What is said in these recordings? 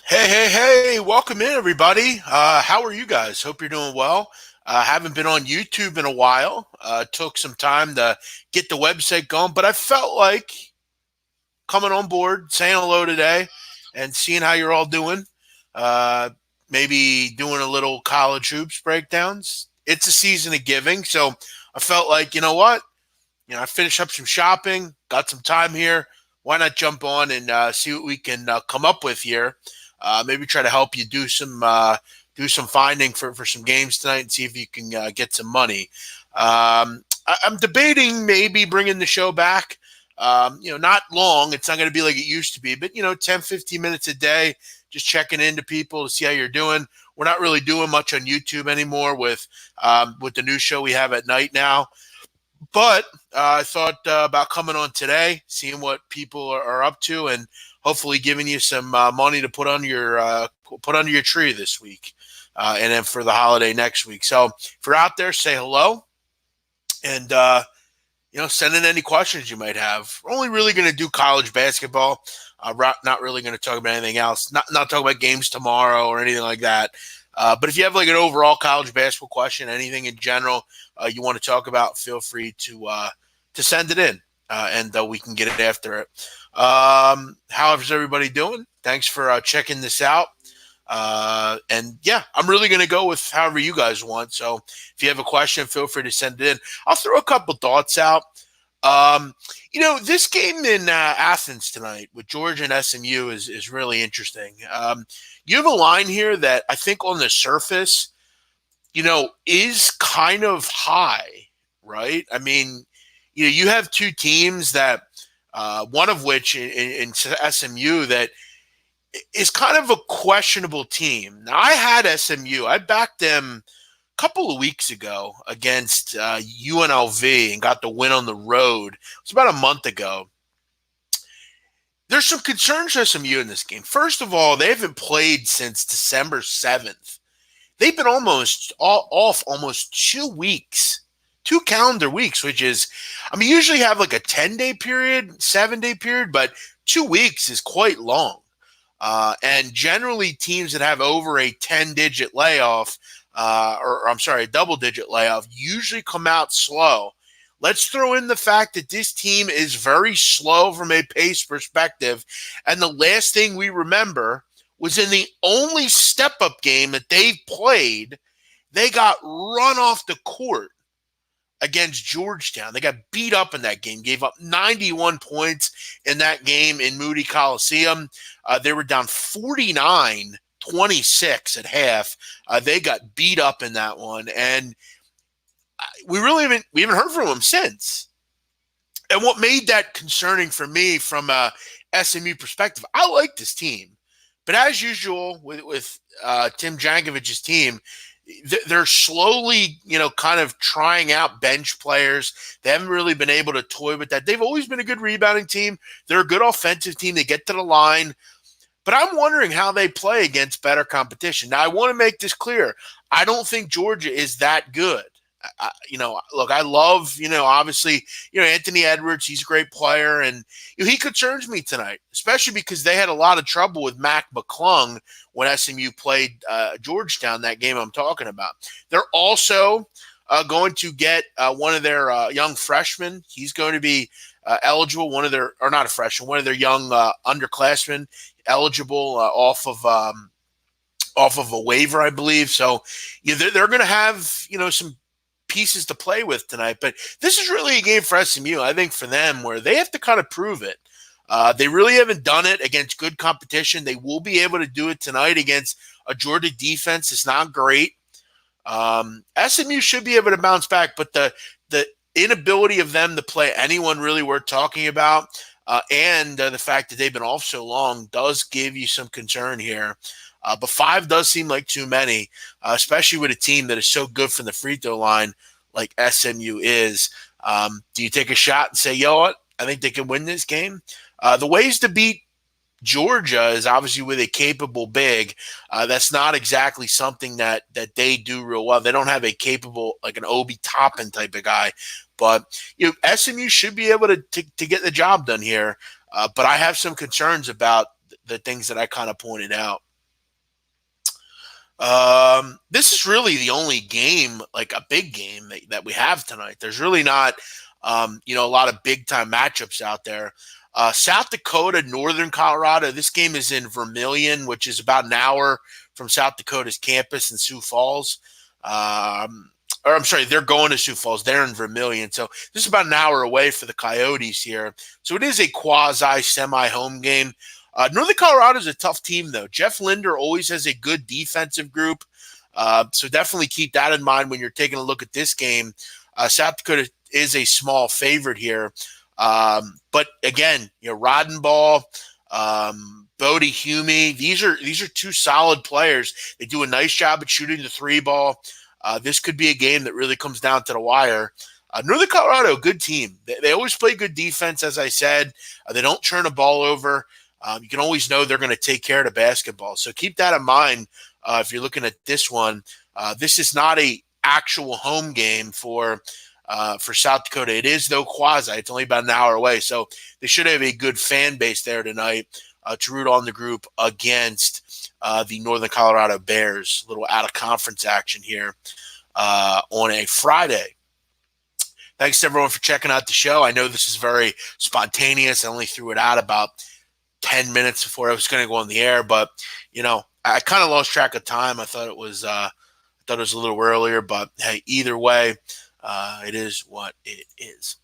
Hey, welcome in, everybody. How are you guys? Hope you're doing well. Haven't been on YouTube in a while. Took some time to get the website going, but I felt like coming on board, saying hello today, and seeing how you're all doing. Uh, Maybe doing a little college hoops breakdowns. It's a season of giving, so I felt like, you know what? I finished up some shopping, got some time here. Why not jump on and see what we can come up with here? Maybe try to help you do some finding for some games tonight and see if you can get some money. I'm debating maybe bringing the show back. Not long. It's not going to be like it used to be, but 10, 15 minutes a day, just checking into people to see how you're doing. We're not really doing much on YouTube anymore with the new show we have at night now. But I thought about coming on today, seeing what people are up to, and hopefully giving you some money to put under your tree this week, and then for the holiday next week. So if you're out there, say hello, and send in any questions you might have. We're only really going to do college basketball. Not really going to talk about anything else. Not talk about games tomorrow or anything like that. But if you have like an overall college basketball question, anything in general you want to talk about, feel free to send it in, and we can get it after it. How is everybody doing? Thanks for checking this out. And yeah, I'm really going to go with however you guys want. So if you have a question, feel free to send it in. I'll throw a couple thoughts out. This game in Athens tonight with Georgia and SMU is really interesting. You have a line here that I think on the surface, is kind of high, right? I mean, you have two teams that, one of which in SMU that is kind of a questionable team. Now, I had SMU. I backed them a couple of weeks ago against UNLV and got the win on the road. It was about a month ago. There's some concerns for SMU in this game. First of all, they haven't played since December 7th. They've been off almost 2 weeks, 2 calendar weeks, which is, I mean, usually have like a 10-day period, 7-day period, but 2 weeks is quite long. And generally, teams that have over a 10-digit layoff, or I'm sorry, a double-digit layoff, usually come out slow. Let's throw in the fact that this team is very slow from a pace perspective. And the last thing we remember was in the only step-up game that they've played, they got run off the court against Georgetown. They got beat up in that game, gave up 91 points in that game in Moody Coliseum. They were down 49-26 at half. They got beat up in that one, and we haven't heard from them since. And what made that concerning for me from a SMU perspective, I like this team, but as usual with Tim Jankovich's team, they're slowly, kind of trying out bench players. They haven't really been able to toy with that. They've always been a good rebounding team. They're a good offensive team. They get to the line. But I'm wondering how they play against better competition. Now, I want to make this clear. I don't think Georgia is that good. Look, I love, obviously, Anthony Edwards. He's a great player, and he concerns me tonight, especially because they had a lot of trouble with Mac McClung when SMU played Georgetown, that game I'm talking about. They're also going to get one of their young freshmen. He's going to be eligible. One of their, or not a freshman, one of their young underclassmen eligible off of a waiver, I believe. So they're going to have some pieces to play with tonight. But this is really a game for SMU, I think, for them, where they have to kind of prove it. They really haven't done it against good competition. They will be able to do it tonight against a Georgia defense that's not great. SMU should be able to bounce back, but the inability of them to play anyone really worth talking about, and the fact that they've been off so long does give you some concern here. But 5 does seem like too many, especially with a team that is so good from the free throw line like SMU is. Do you take a shot and say, what? I think they can win this game? The ways to beat Georgia is obviously with a capable big. That's not exactly something that they do real well. They don't have a capable, like an Obi Toppin type of guy. But SMU should be able to get the job done here. But I have some concerns about the things that I kind of pointed out. This is really the only game, like a big game that we have tonight. There's really not, a lot of big time matchups out there. South Dakota, Northern Colorado. This game is in Vermillion, which is about an hour from South Dakota's campus in Sioux Falls. Or I'm sorry, they're going to Sioux Falls. They're in Vermillion. So this is about an hour away for the Coyotes here. So it is a quasi semi home game. Northern Colorado is a tough team, though. Jeff Linder always has a good defensive group. So definitely keep that in mind when you're taking a look at this game. South Dakota is a small favorite here. But again, Roddenball, Bodie Hume, these are two solid players. They do a nice job at shooting the three ball. This could be a game that really comes down to the wire. Northern Colorado, good team. They always play good defense, as I said. They don't turn the ball over. You can always know they're going to take care of the basketball. So keep that in mind if you're looking at this one. This is not a actual home game for South Dakota. It is, though, quasi. It's only about an hour away. So they should have a good fan base there tonight to root on the group against the Northern Colorado Bears. A little out-of-conference action here on a Friday. Thanks, everyone, for checking out the show. I know this is very spontaneous. I only threw it out about 10 minutes before I was going to go on the air, but I kind of lost track of time. I thought it was a little earlier, but hey, either way, it is what it is.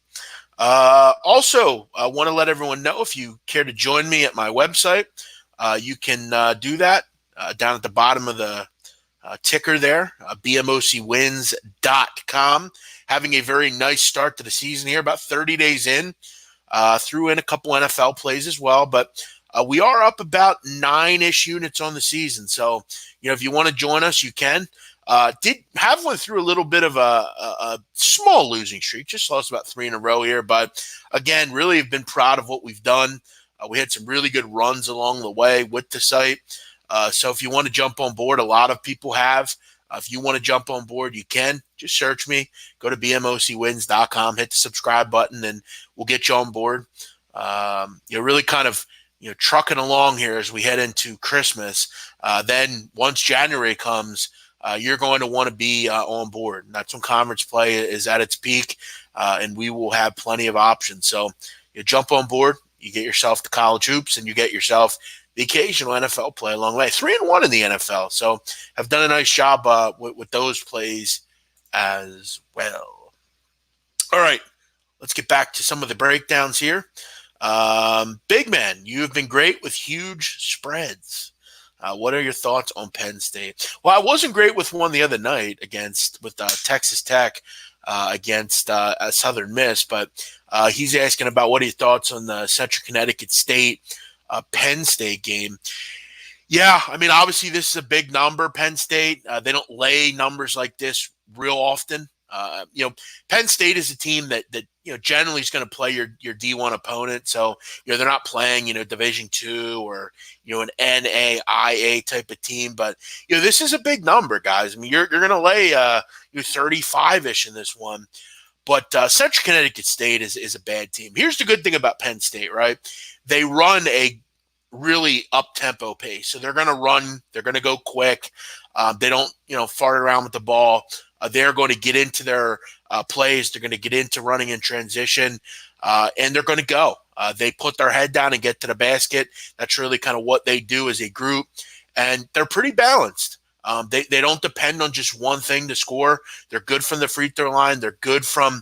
Also, I want to let everyone know, if you care to join me at my website, you can do that down at the bottom of the ticker there, bmocwins.com. Having a very nice start to the season here, about 30 days in. Threw in a couple NFL plays as well, but we are up about 9-ish units on the season. So, if you want to join us, you can. Went through a little bit of a small losing streak, just lost about 3 in a row here. But again, really have been proud of what we've done. We had some really good runs along the way with the site. So if you want to jump on board, a lot of people have. If you want to jump on board, you can. Just search me. Go to bmocwins.com, hit the subscribe button, and we'll get you on board. You're really kind of trucking along here as we head into Christmas. Then once January comes, you're going to want to be on board. And that's when conference play is at its peak, and we will have plenty of options. So you jump on board, you get yourself the college hoops, and you get yourself the occasional NFL play along the way. 3-1 in the NFL. So have done a nice job with those plays as well. All right, let's get back to some of the breakdowns here. Big man, you have been great with huge spreads. What are your thoughts on Penn State? Well, I wasn't great with one the other night with Texas Tech against Southern Miss, but he's asking about what are your thoughts on the Central Connecticut State Penn State game. Yeah, I mean, obviously this is a big number, Penn State. They don't lay numbers like this real often. Penn State is a team that generally is going to play your D1 opponent. So, they're not playing, Division II or, an NAIA type of team. But, this is a big number, guys. I mean, you're going to lay 35-ish in this one. But Central Connecticut State is a bad team. Here's the good thing about Penn State, right? They run a really up-tempo pace. So they're going to run. They're going to go quick. They don't, fart around with the ball. They're going to get into their plays. They're going to get into running in transition, and they're going to go. They put their head down and get to the basket. That's really kind of what they do as a group, and they're pretty balanced. They don't depend on just one thing to score. They're good from the free throw line. They're good from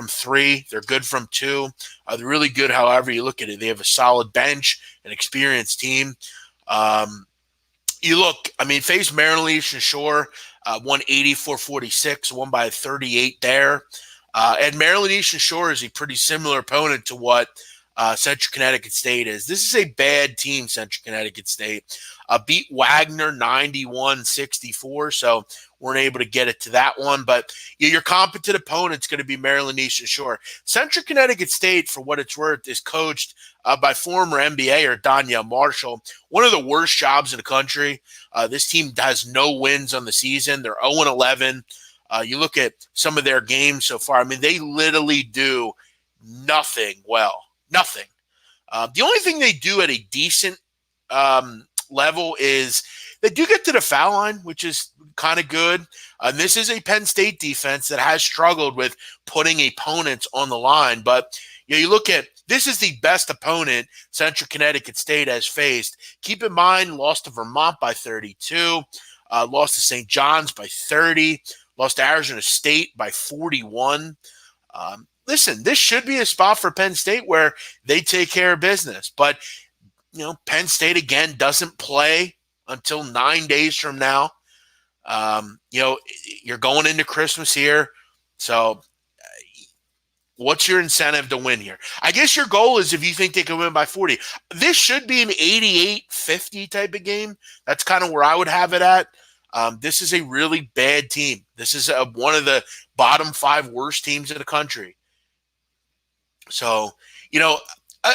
three. They're good from two. They're really good however you look at it. They have a solid bench, an experienced team. Faced Maryland Eastern Shore, 184-46, won by 38 there. And Maryland Eastern Shore is a pretty similar opponent to what Central Connecticut State is. This is a bad team, Central Connecticut State. Beat Wagner 91-64, so weren't able to get it to that one. But your competent opponent's going to be Maryland Eastern Shore. Central Connecticut State, for what it's worth, is coached by former NBAer Danya Marshall. One of the worst jobs in the country. This team has no wins on the season. They're 0-11. You look at some of their games so far. I mean, they literally do nothing well. Nothing. The only thing they do at a decent level is they do get to the foul line, which is kind of good. This is a Penn State defense that has struggled with putting opponents on the line. But you look at this is the best opponent Central Connecticut State has faced. Keep in mind, lost to Vermont by 32, lost to St. John's by 30, lost to Arizona State by 41. Listen, this should be a spot for Penn State where they take care of business. But, Penn State, again, doesn't play until 9 days from now. You're going into Christmas here. So what's your incentive to win here? I guess your goal is if you think they can win by 40. This should be an 88-50 type of game. That's kind of where I would have it at. This is a really bad team. This is one of the bottom 5 worst teams in the country. So,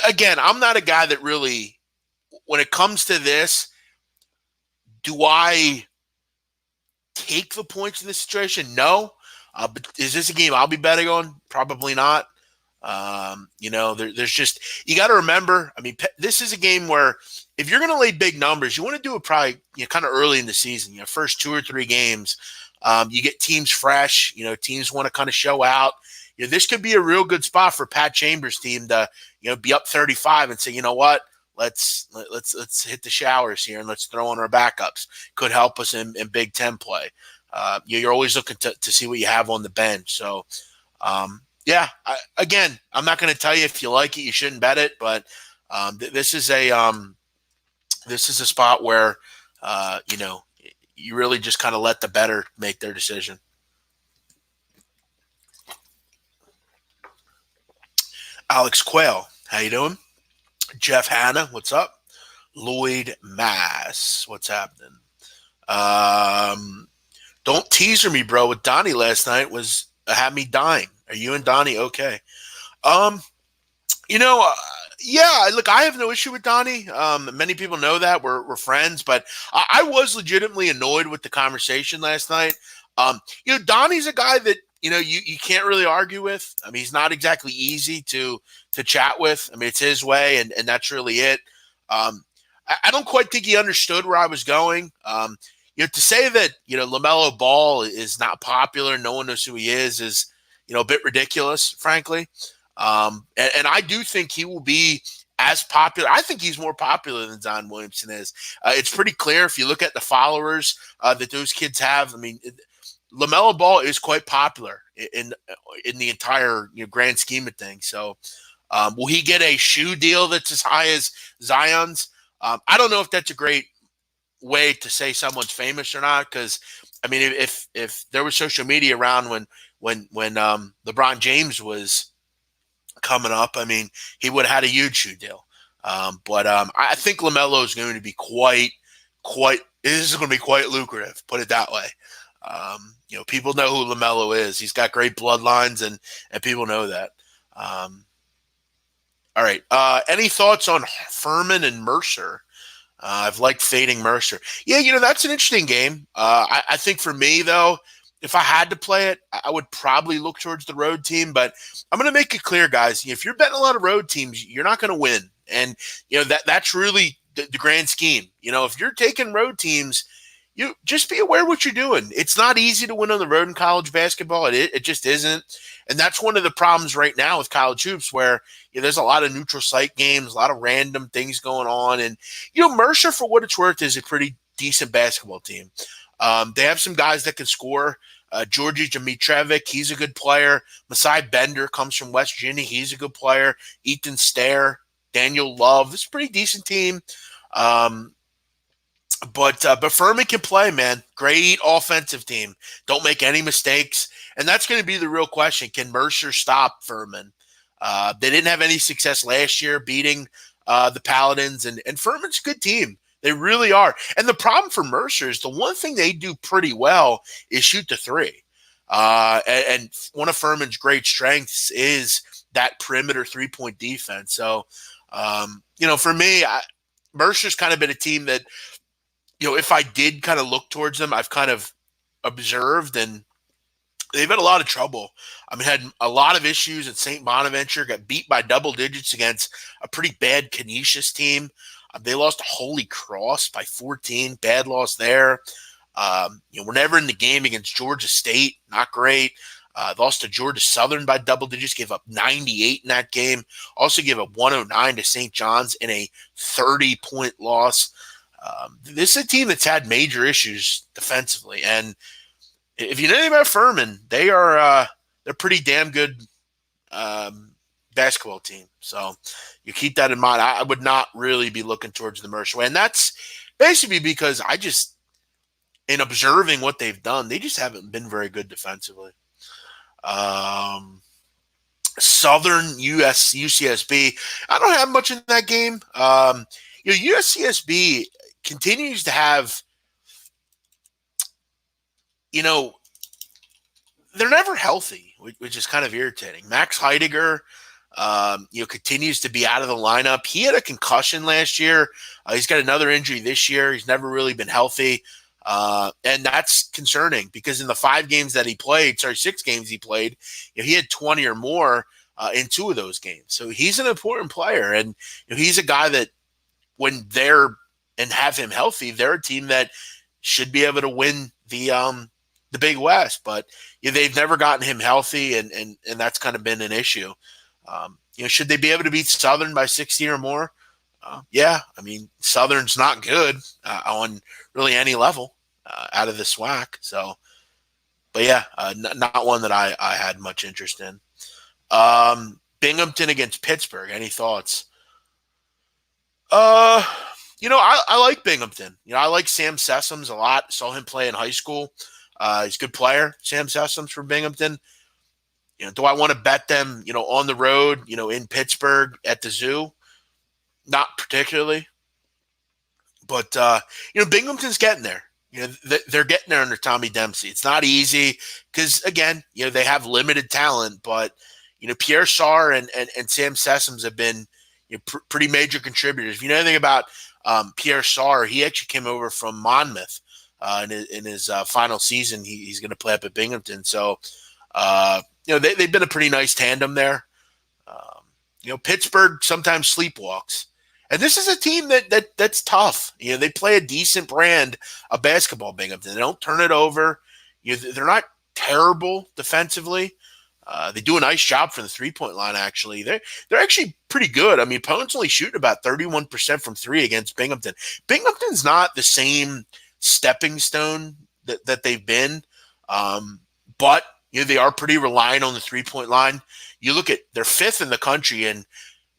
again, I'm not a guy that really, when it comes to this, do I take the points in this situation? No. But is this a game I'll be betting on? Probably not. There's just, you got to remember, this is a game where if you're going to lay big numbers, you want to do it probably kind of early in the season, first 2 or 3 games. You get teams fresh, teams want to kind of show out. This could be a real good spot for Pat Chambers' team to, be up 35 and say, you know what, let's hit the showers here and let's throw on our backups. Could help us in Big Ten play. You're always looking to see what you have on the bench. So, I'm not going to tell you if you like it, you shouldn't bet it, but this is a spot where you really just kind of let the bettor make their decision. Alex Quayle, how you doing? Jeff Hanna, what's up? Lloyd Mass, what's happening? Don't teaser me, bro. With Donnie last night had me dying. Are you and Donnie okay? Look, I have no issue with Donnie. Many people know that we're friends, but I was legitimately annoyed with the conversation last night. Donnie's a guy that you can't really argue with. He's not exactly easy to chat with. It's his way, and that's really it. I don't quite think he understood where I was going. To say that LaMelo Ball is not popular, no one knows who he is a bit ridiculous, frankly. And I do think he will be as popular. I think he's more popular than Zion Williamson is. It's pretty clear if you look at the followers that those kids have. LaMelo Ball is quite popular in the entire grand scheme of things. So, will he get a shoe deal that's as high as Zion's? I don't know if that's a great way to say someone's famous or not, because if there was social media around when LeBron James was coming up, he would have had a huge shoe deal. But I think LaMelo is going to be this is going to be quite lucrative, put it that way. People know who LaMelo is. He's got great bloodlines, and people know that. All right. Any thoughts on Furman and Mercer? I've liked fading Mercer. Yeah, that's an interesting game. I think for me, though, if I had to play it, I would probably look towards the road team. But I'm going to make it clear, guys, if you're betting a lot of road teams, you're not going to win. And, that's really the grand scheme. If you're taking road teams, you just be aware what you're doing. It's not easy to win on the road in college basketball. It just isn't. And that's one of the problems right now with college hoops, where there's a lot of neutral site games, a lot of random things going on. And, Mercer, for what it's worth, is a pretty decent basketball team. They have some guys that can score. Georgi Dimitrevic, he's a good player. Masai Bender comes from West Virginia. He's a good player. Ethan Stair, Daniel Love. It's a pretty decent team. But Furman can play, man. Great offensive team. Don't make any mistakes. And that's going to be the real question. Can Mercer stop Furman? They didn't have any success last year beating the Paladins. And Furman's a good team. They really are. And the problem for Mercer is the one thing they do pretty well is shoot the three. And one of Furman's great strengths is that perimeter three-point defense. So, for me, Mercer's kind of been a team that, if I did kind of look towards them, I've kind of observed, and they've had a lot of trouble. Had a lot of issues at St. Bonaventure, got beat by double digits against a pretty bad Canisius team. They lost to Holy Cross by 14. Bad loss there. We're never in the game against Georgia State. Not great. Lost to Georgia Southern by double digits. Gave up 98 in that game. Also gave up 109 to St. John's in a 30-point loss. This is a team that's had major issues defensively. And if you know anything about Furman, they're pretty damn good basketball team. So you keep that in mind. I would not really be looking towards the Mercer way. And that's basically because in observing what they've done, they just haven't been very good defensively. Southern UCSB. I don't have much in that game. UCSB continues to have, they're never healthy, which is kind of irritating. Max Heidegger, continues to be out of the lineup. He had a concussion last year. He's got another injury this year. He's never really been healthy. And that's concerning because in the 6 games he played, he had 20 or more in 2 of those games. So he's an important player. And he's a guy that when have him healthy, they're a team that should be able to win the Big West. But they've never gotten him healthy, and that's kind of been an issue. Should they be able to beat Southern by 60 or more? Yeah. I mean, Southern's not good on really any level out of the SWAC. So, but yeah, not one that I had much interest in. Binghamton against Pittsburgh. Any thoughts? I like Binghamton. I like Sam Sessoms a lot. Saw him play in high school. He's a good player, Sam Sessoms from Binghamton. Do I want to bet them, on the road, in Pittsburgh at the Zoo? Not particularly. But, Binghamton's getting there. They're getting there under Tommy Dempsey. It's not easy because, again, they have limited talent. But, Pierre Sarr and Sam Sessoms have been pretty major contributors. If you know anything about Pierre Sarr, he actually came over from Monmouth in his final season. He's going to play up at Binghamton. So, they've been a pretty nice tandem there. Pittsburgh sometimes sleepwalks. And this is a team that's tough. They play a decent brand of basketball, Binghamton. They don't turn it over. They're not terrible defensively. They do a nice job from the three-point line, actually. They're actually pretty good. I mean, opponents only shoot about 31% from 3 against Binghamton. Binghamton's not the same stepping stone that they've been, but they are pretty reliant on the three-point line. You look at they're 5th in the country in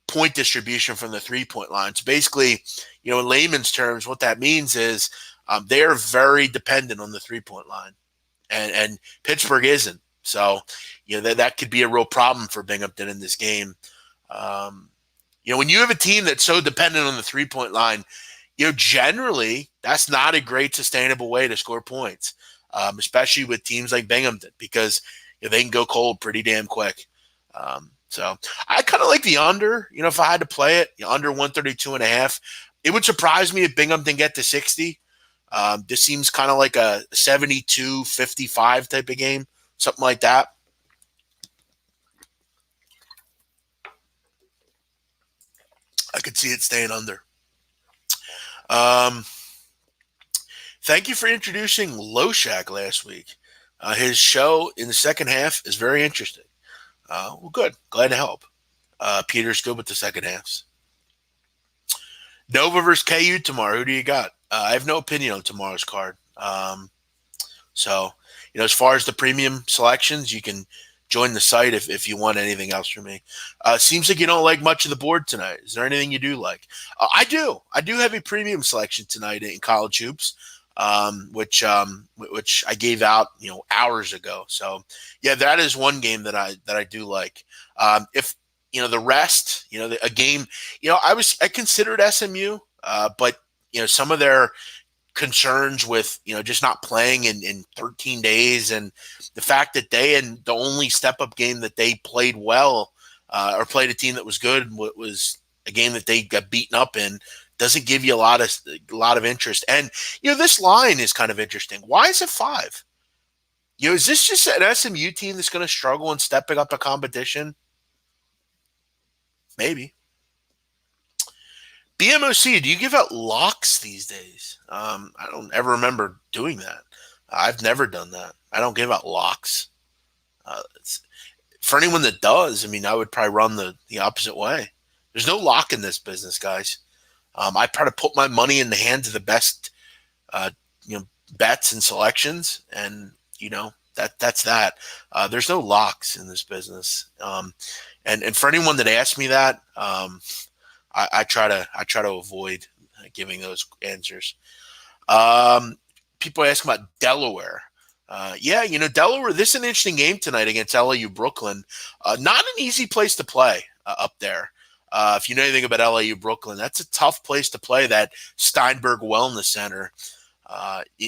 point distribution from the three-point line. So basically, in layman's terms, what that means is they are very dependent on the three-point line, and Pittsburgh isn't. So, that could be a real problem for Binghamton in this game. When you have a team that's so dependent on the three-point line, generally that's not a great sustainable way to score points, especially with teams like Binghamton because they can go cold pretty damn quick. So I kind of like the under, if I had to play it, under 132.5. It would surprise me if Binghamton get to 60. This seems kind of like a 72-55 type of game, something like that. I could see it staying under. Thank you for introducing Loshak last week. His show in the second half is very interesting. Well, good. Glad to help. Peter's good with the second halves. Nova versus KU tomorrow. Who do you got? I have no opinion on tomorrow's card. So, as far as the premium selections, you can join the site if you want anything else from me. Seems like you don't like much of the board tonight. Is there anything you do like? I do. I do have a premium selection tonight in college hoops, which I gave out hours ago. So yeah, that is one game that I do like. If the rest, a game, I considered SMU, but some of their concerns with just not playing in 13 days and the fact that the only step-up game that they played well or played a team that was good was a game that they got beaten up in doesn't give you a lot of interest. And this line is kind of interesting. Why is it 5? Is this just an SMU team that's going to struggle in stepping up a competition? Maybe. BMOC, do you give out locks these days? I don't ever remember doing that. I've never done that. I don't give out locks. For anyone that does, I mean, I would probably run the opposite way. There's no lock in this business, guys. I try to put my money in the hands of the best, uh, bets and selections, and that's that. There's no locks in this business. And for anyone that asks me that, I try to avoid giving those answers. People ask about Delaware. Yeah, Delaware, this is an interesting game tonight against LIU Brooklyn. Not an easy place to play up there. If you know anything about LIU Brooklyn, that's a tough place to play, that Steinberg Wellness Center.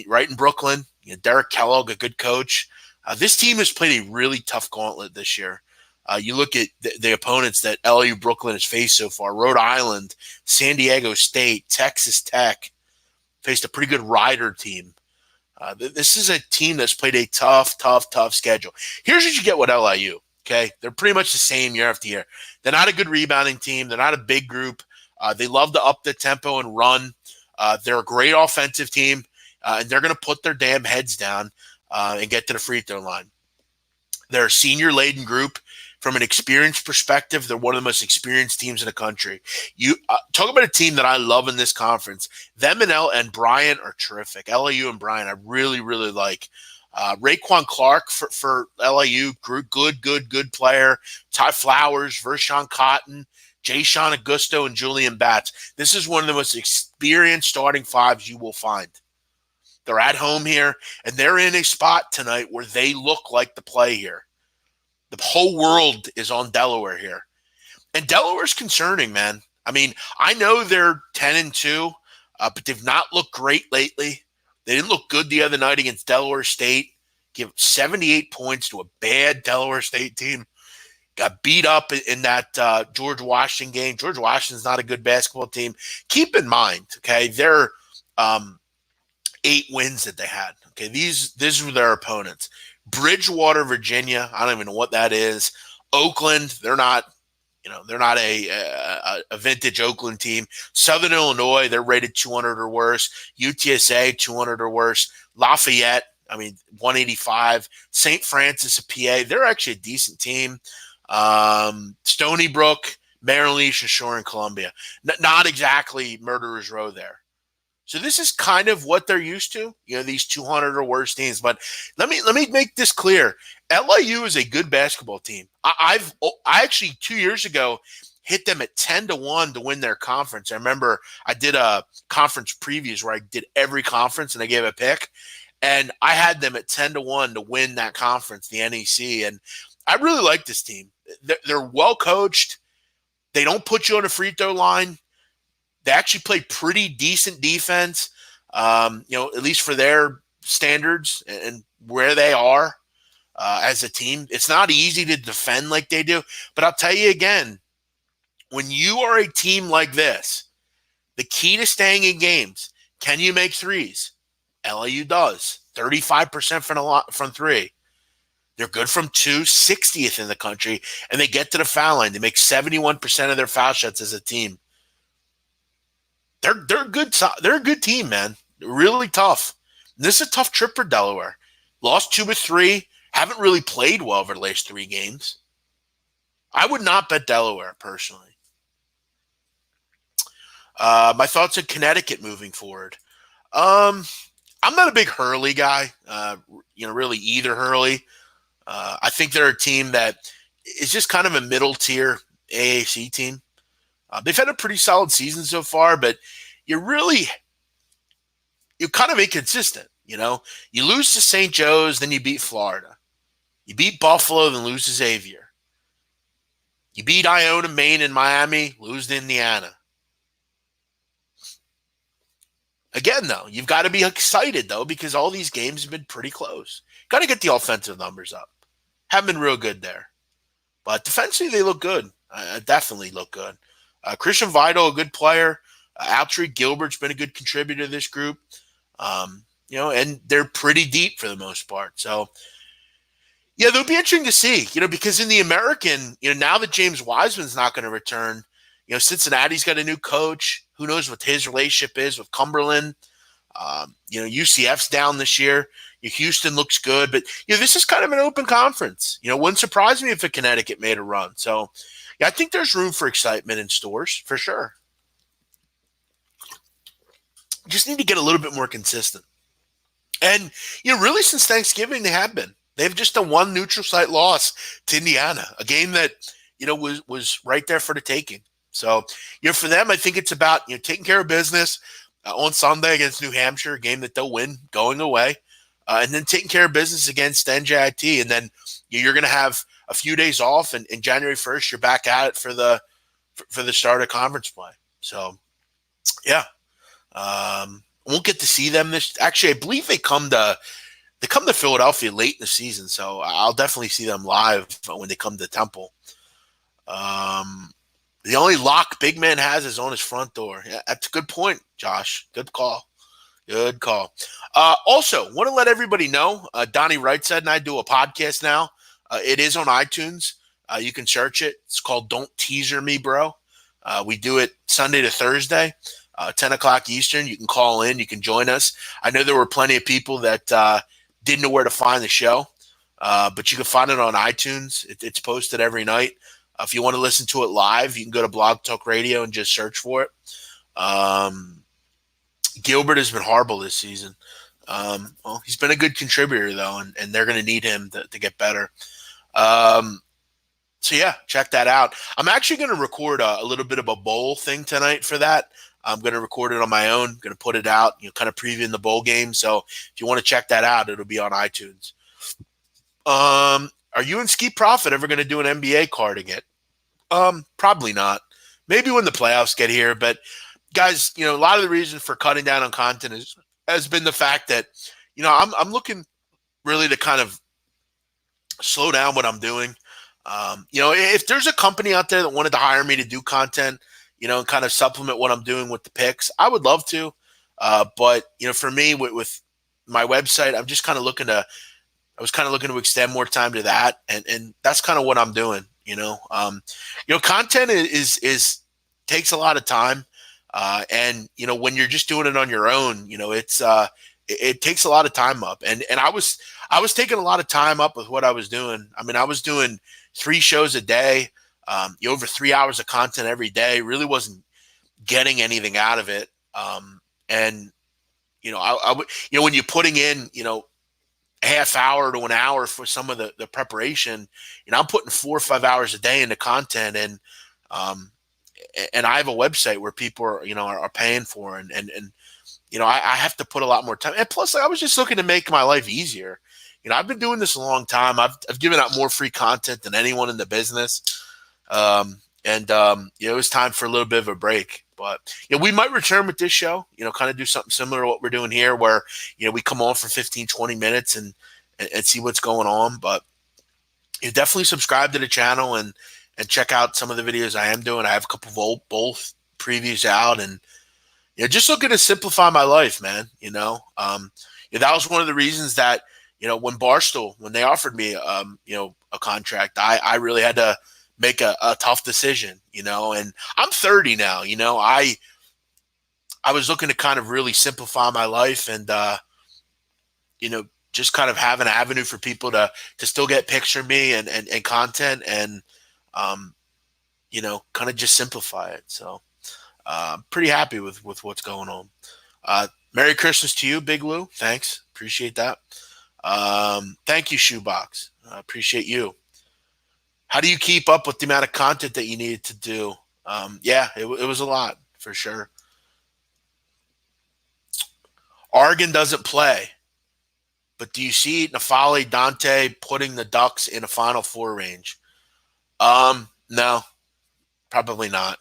Right in Brooklyn, Derek Kellogg, a good coach. This team has played a really tough gauntlet this year. You look at the opponents that LIU Brooklyn has faced so far: Rhode Island, San Diego State, Texas Tech. Faced a pretty good Rider team. This is a team that's played a tough schedule. Here's what you get with LIU, okay? They're pretty much the same year after year. They're not a good rebounding team. They're not a big group. They love to up the tempo and run. They're a great offensive team, and they're going to put their damn heads down and get to the free throw line. They're a senior-laden group. From an experience perspective, they're one of the most experienced teams in the country. You talk about a team that I love in this conference. Them and Bryant are terrific. LIU and Bryant, I really, really like. Raekwon Clark for LIU, good player. Ty Flowers, Vershawn Cotton, Jay-Sean Augusto, and Julian Batts. This is one of the most experienced starting fives you will find. They're at home here, and they're in a spot tonight where they look like the play here. The whole world is on Delaware here. And Delaware's concerning, man. I mean, I know they're 10-2, but they've not looked great lately. They didn't look good the other night against Delaware State. Give 78 points to a bad Delaware State team. Got beat up in that George Washington game. George Washington's not a good basketball team. Keep in mind, okay, they're 8 wins that they had. Okay, these were their opponents. Bridgewater, Virginia, I don't even know what that is. Oakland, they're not a vintage Oakland team. Southern Illinois, they're rated 200 or worse. UTSA, 200 or worse. Lafayette, 185. St. Francis of PA, they're actually a decent team. Stony Brook, Maryland, Leisure Shore, and Columbia. Not exactly Murderer's Row there. So this is kind of what they're used to, these 200 or worse teams. But let me make this clear. LIU is a good basketball team. I actually 2 years ago hit them at 10-1 to win their conference. I remember I did a conference previews where I did every conference and I gave a pick, and I had them at 10-1 to win that conference, the NEC. And I really like this team. They're well coached. They don't put you on a free throw line. They actually play pretty decent defense, at least for their standards and where they are as a team. It's not easy to defend like they do. But I'll tell you again, when you are a team like this, the key to staying in games, can you make threes? LIU does. 35% from three. They're good from two, 60th in the country, and they get to the foul line. They make 71% of their foul shots as a team. They're a good team, man. They're really tough. And this is a tough trip for Delaware. Lost 2 of 3. Haven't really played well over the last 3 games. I would not bet Delaware personally. My thoughts on Connecticut moving forward. I'm not a big Hurley guy. Really either Hurley. I think they're a team that is just kind of a middle tier AAC team. They've had a pretty solid season so far, but you're kind of inconsistent. You lose to St. Joe's, then you beat Florida. You beat Buffalo, then lose to Xavier. You beat Iona, Maine, and Miami, lose to Indiana. Again, though, you've got to be excited, though, because all these games have been pretty close. Got to get the offensive numbers up. Haven't been real good there. But defensively, they look good. Definitely look good. Christian Vital, a good player. Altry Gilbert's been a good contributor to this group. And they're pretty deep for the most part. So, yeah, they'll be interesting to see, because in the American, now that James Wiseman's not going to return, Cincinnati's got a new coach. Who knows what his relationship is with Cumberland? UCF's down this year. Houston looks good, but this is kind of an open conference. Wouldn't surprise me if a Connecticut made a run. So, yeah, I think there's room for excitement in stores for sure. Just need to get a little bit more consistent. And really since Thanksgiving they have been. They've just done one neutral site loss to Indiana, a game that was right there for the taking. So, for them, I think it's about taking care of business on Sunday against New Hampshire, a game that they'll win going away, and then taking care of business against NJIT, and then you're going to have a few days off, and January 1st you're back at it for the start of conference play. So, yeah, won't get to see them this. Actually, I believe they come to Philadelphia late in the season, so I'll definitely see them live when they come to Temple. The only lock Big Man has is on his front door. Yeah, that's a good point, Josh. Good call. Good call. Also, want to let everybody know, Donnie Wrightside and I do a podcast now. It is on iTunes. You can search it. It's called Don't Teaser Me, Bro. We do it Sunday to Thursday, 10 o'clock Eastern. You can call in. You can join us. I know there were plenty of people that didn't know where to find the show, but you can find it on iTunes. It's posted every night. If you want to listen to it live, you can go to Blog Talk Radio and just search for it. Gilbert has been horrible this season. He's been a good contributor, though, and they're going to need him to get better. So, yeah, check that out. I'm actually going to record a little bit of a bowl thing tonight for that. I'm going to record it on my own, going to put it out, kind of previewing the bowl game. So if you want to check that out, it'll be on iTunes. Are you and Ski Profit ever going to do an NBA carding it? Probably not. Maybe when the playoffs get here. But guys, a lot of the reason for cutting down on content has been the fact that, I'm looking really to kind of slow down what I'm doing. If there's a company out there that wanted to hire me to do content, and kind of supplement what I'm doing with the picks, I would love to. But for me with my website, I'm just kind of looking to extend more time to that. And that's kind of what I'm doing. Content is takes a lot of time. And when you're just doing it on your own, it takes a lot of time up. And I was taking a lot of time up with what I was doing. I mean, I was doing 3 shows a day, over 3 hours of content every day. Really wasn't getting anything out of it. And I would, when you're putting in, a half hour to an hour for some of the preparation, I'm putting 4 or 5 hours a day into content, and I have a website where people are paying for, and I have to put a lot more time. And plus, I was just looking to make my life easier. I've been doing this a long time. I've given out more free content than anyone in the business. It was time for a little bit of a break. But we might return with this show, kind of do something similar to what we're doing here, where we come on for 15, 20 minutes and see what's going on. But definitely subscribe to the channel and check out some of the videos I am doing. I have a couple of both previews out, and just looking to simplify my life, man. That was one of the reasons that when Barstool, when they offered me a contract, I really had to make a tough decision, and I'm 30 now. I was looking to kind of really simplify my life and, just kind of have an avenue for people to still get picture me and content and, kind of just simplify it. So I'm pretty happy with what's going on. Merry Christmas to you, Big Lou. Thanks. Appreciate that. Thank you, Shoebox. I appreciate you. How do you keep up with the amount of content that you needed to do? It was a lot for sure. Oregon doesn't play, but do you see Nafali Dante putting the Ducks in a Final Four range? No, probably not.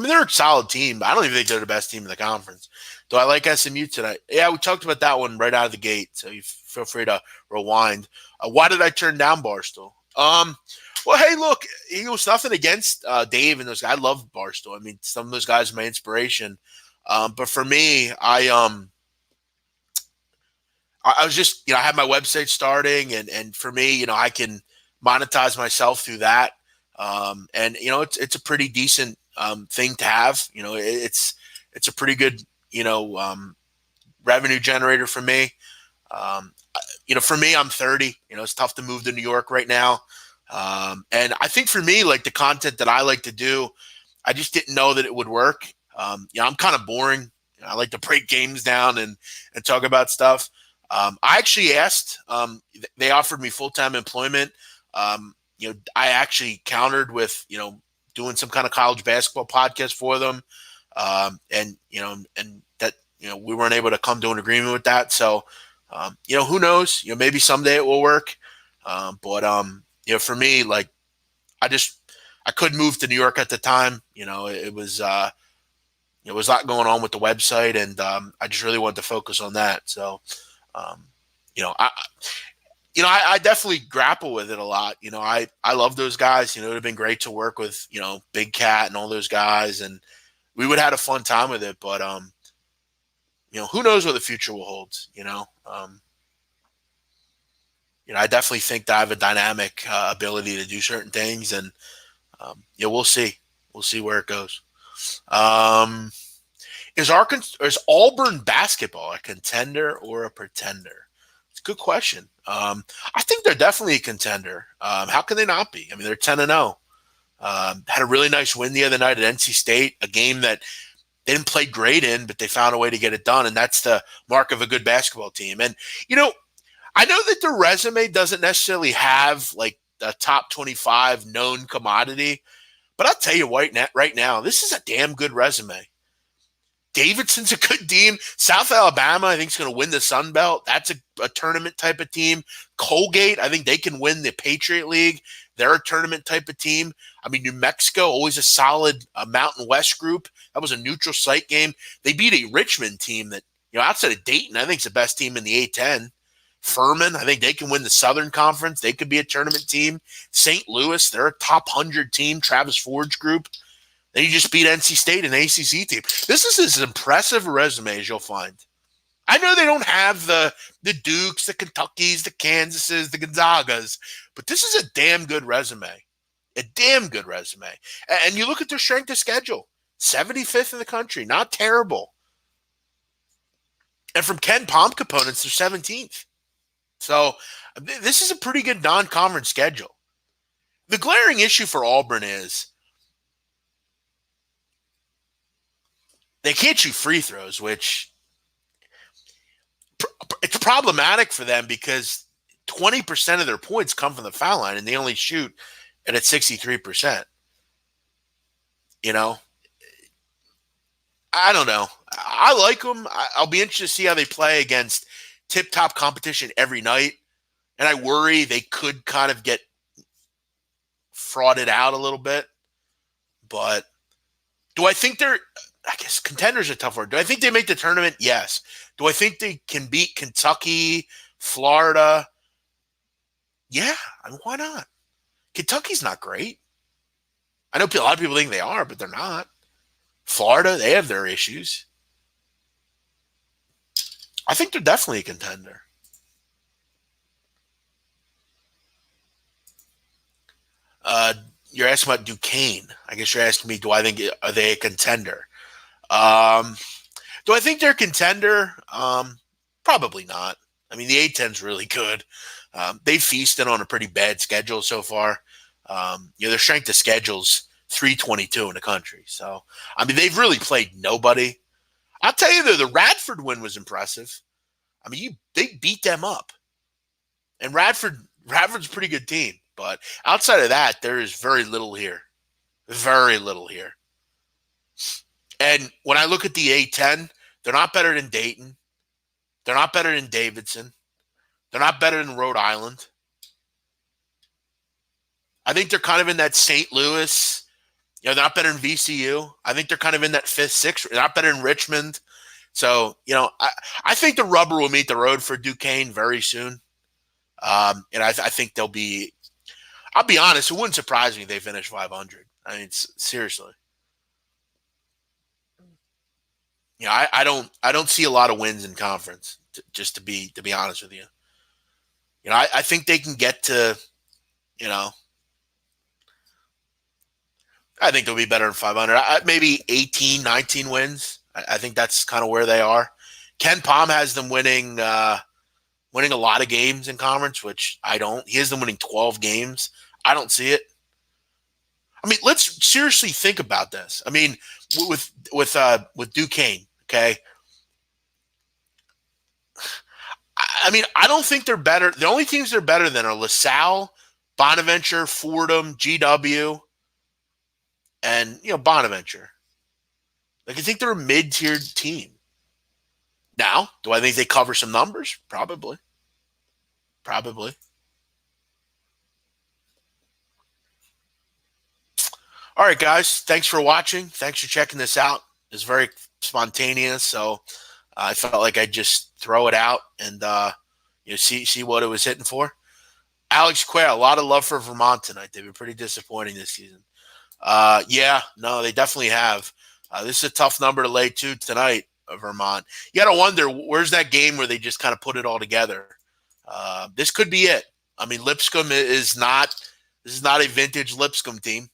They're a solid team, but I don't even think they're the best team in the conference. Do I like SMU tonight? Yeah, we talked about that one right out of the gate, so you feel free to rewind. Why did I turn down Barstool? Well, hey, look, nothing against Dave and those guys. I love Barstool. Some of those guys are my inspiration. But for me, I was just, I had my website starting, and for me, I can monetize myself through that. And it's a pretty decent thing to have. It's a pretty good revenue generator for me. For me, I'm 30. It's tough to move to New York right now. And I think for me, like the content that I like to do, I just didn't know that it would work. I'm kind of boring. I like to break games down and talk about stuff. I actually asked. They offered me full-time employment. I actually countered with doing some kind of college basketball podcast for them, and that we weren't able to come to an agreement with that. So who knows? Maybe someday it will work. But for me, like I couldn't move to New York at the time. It was a lot going on with the website, and I just really wanted to focus on that. So, um, I definitely grapple with it a lot. I love those guys. It would have been great to work with, Big Cat and all those guys, and we would have had a fun time with it. But who knows what the future will hold? I definitely think that I have a dynamic ability to do certain things, and we'll see. We'll see where it goes. Is Auburn basketball a contender or a pretender? It's a good question. I think they're definitely a contender. How can they not be? I mean, they're 10-0. Had a really nice win the other night at NC State, a game that they didn't play great in, but they found a way to get it done, and that's the mark of a good basketball team. And I know that their resume doesn't necessarily have like a top 25 known commodity, but I'll tell you right now, this is a damn good resume. Davidson's a good team. South Alabama, I think, is going to win the Sun Belt. That's a tournament type of team. Colgate, I think they can win the Patriot League. They're a tournament type of team. I mean, New Mexico, always a solid Mountain West group. That was a neutral site game. They beat a Richmond team that, outside of Dayton, I think is the best team in the A10. Furman, I think they can win the Southern Conference. They could be a tournament team. St. Louis, they're a top 100 team. Travis Ford's group. Then you just beat NC State, an ACC team. This is as impressive a resume as you'll find. I know they don't have the Dukes, the Kentuckys, the Kansases, the Gonzagas, but this is a damn good resume. A damn good resume. And you look at their strength of schedule. 75th in the country. Not terrible. And from Ken Palm components, they're 17th. So this is a pretty good non-conference schedule. The glaring issue for Auburn is they can't shoot free throws, which it's problematic for them because 20% of their points come from the foul line and they only shoot at 63%. I don't know. I like them. I'll be interested to see how they play against tip-top competition every night. And I worry they could kind of get frauded out a little bit. But do I think I guess contenders are a tough word. Do I think they make the tournament? Yes. Do I think they can beat Kentucky, Florida? Yeah. I mean, why not? Kentucky's not great. I know a lot of people think they are, but they're not. Florida, they have their issues. I think they're definitely a contender. You're asking about Duquesne. I guess you're asking me, are they a contender? Do I think they're a contender? Probably not. I mean, the A-10's really good. They feasted on a pretty bad schedule so far. Their strength of schedule's 322 in the country. So, I mean, they've really played nobody. I'll tell you, though, the Radford win was impressive. I mean, they beat them up. And Radford's a pretty good team. But outside of that, there is very little here. Very little here. And when I look at the A-10, they're not better than Dayton. They're not better than Davidson. They're not better than Rhode Island. I think they're kind of in that St. Louis. They're not better than VCU. I think they're kind of in that 5th, 6th. They're not better than Richmond. So, I think the rubber will meet the road for Duquesne very soon. And I think they'll be – I'll be honest, it wouldn't surprise me if they finish 500. I mean, seriously. I don't see a lot of wins in conference, just to be honest with you. I think they can get to, I think they'll be better than 500. Maybe 18, 19 wins. I think that's kind of where they are. Ken Pom has them winning a lot of games in conference, which I don't. He has them winning 12 games. I don't see it. I mean, let's seriously think about this. I mean, with Duquesne, okay. I mean, I don't think they're better. The only teams they're better than are LaSalle, Bonaventure, Fordham, GW, and Bonaventure. Like, I think they're a mid-tiered team. Now, do I think they cover some numbers? Probably. All right, guys. Thanks for watching. Thanks for checking this out. It's very spontaneous, so I felt like I'd just throw it out and see what it was hitting for. Alex Quayle, a lot of love for Vermont tonight. They've been pretty disappointing this season. Yeah, no, they definitely have. This is a tough number to lay to tonight, Vermont. You got to wonder, where's that game where they just kind of put it all together? This could be it. I mean, Lipscomb is not. This is not a vintage Lipscomb team.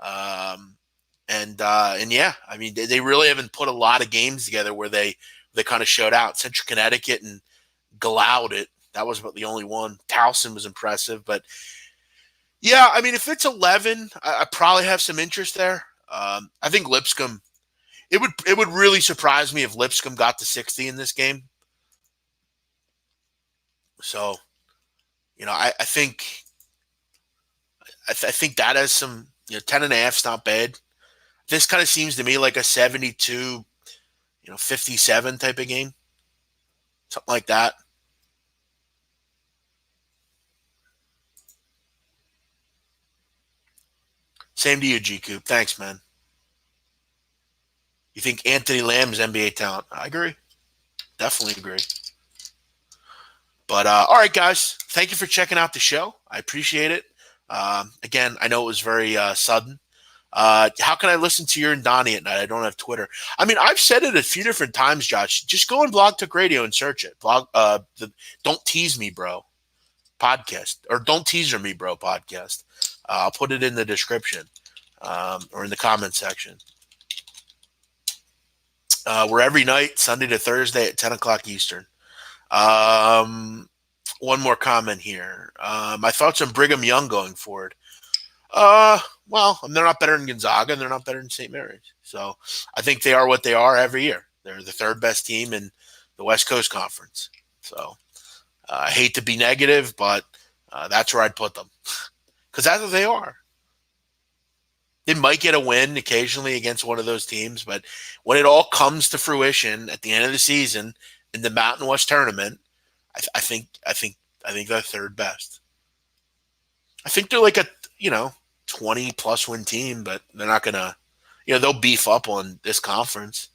And yeah, I mean, they really haven't put a lot of games together where they kind of showed out. Central Connecticut and glowed it. That was about the only one. Towson was impressive, but yeah, I mean, if it's 11, I probably have some interest there. I think Lipscomb. It would really surprise me if Lipscomb got to 60 in this game. So, I think that has some. 10.5 is not bad. This kind of seems to me like a 72, 57 type of game. Something like that. Same to you, G Coop. Thanks, man. You think Anthony Lamb is NBA talent? I agree. Definitely agree. But all right, guys. Thank you for checking out the show. I appreciate it. Again, I know it was very sudden. How can I listen to your and Donnie at night? I don't have Twitter. I mean, I've said it a few different times, Josh. Just go on Blog Talk Radio and search it. Don't Tease Me, Bro podcast, or Don't Teaser Me, Bro podcast. I'll put it in the description or in the comment section. We're every night, Sunday to Thursday at 10 o'clock Eastern. One more comment here. My thoughts on Brigham Young going forward. Well, they're not better than Gonzaga, and they're not better than St. Mary's. So I think they are what they are every year. They're the third best team in the West Coast Conference. So I hate to be negative, but that's where I'd put them because that's what they are. They might get a win occasionally against one of those teams, but when it all comes to fruition at the end of the season in the Mountain West tournament, I think they're third best. I think they're like a 20 plus win team, but they're not gonna they'll beef up on this conference.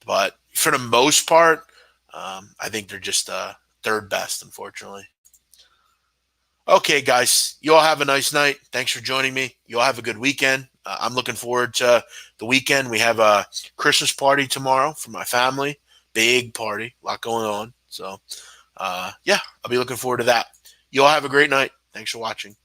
But for the most part, I think they're just third best, unfortunately. Okay, guys, you all have a nice night. Thanks for joining me. You all have a good weekend. I'm looking forward to the weekend. We have a Christmas party tomorrow for my family. Big party, a lot going on. So, yeah, I'll be looking forward to that. You all have a great night. Thanks for watching.